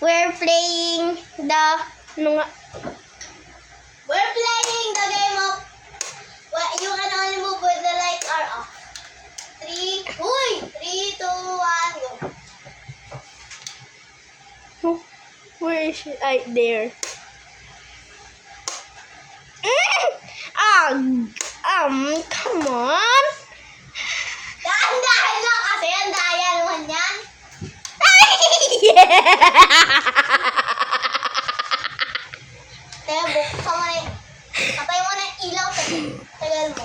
we're playing the we're playing the game of you can only move when the lights are off. 3, 2, 1, go. Where is it? There. Come on. Dahan-dahan lang kasi ang daya naman yan. Teka, buksan mo na patay mo na yung ilaw. Tagal mo.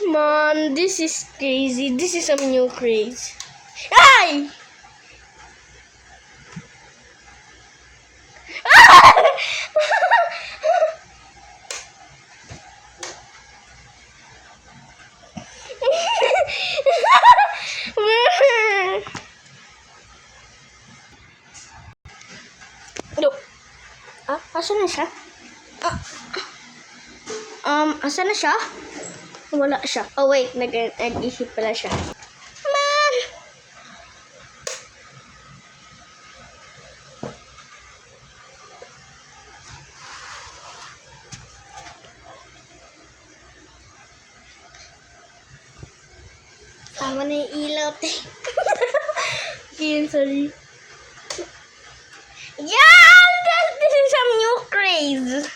Man, this is crazy. This is some new craze. Ay! Asan na siya? Asan na siya? Wala siya. Oh wait, nag-isip pala siya. Man! Tama na yung ilaw, te. Okay, sorry. Yeah! This is some new craze.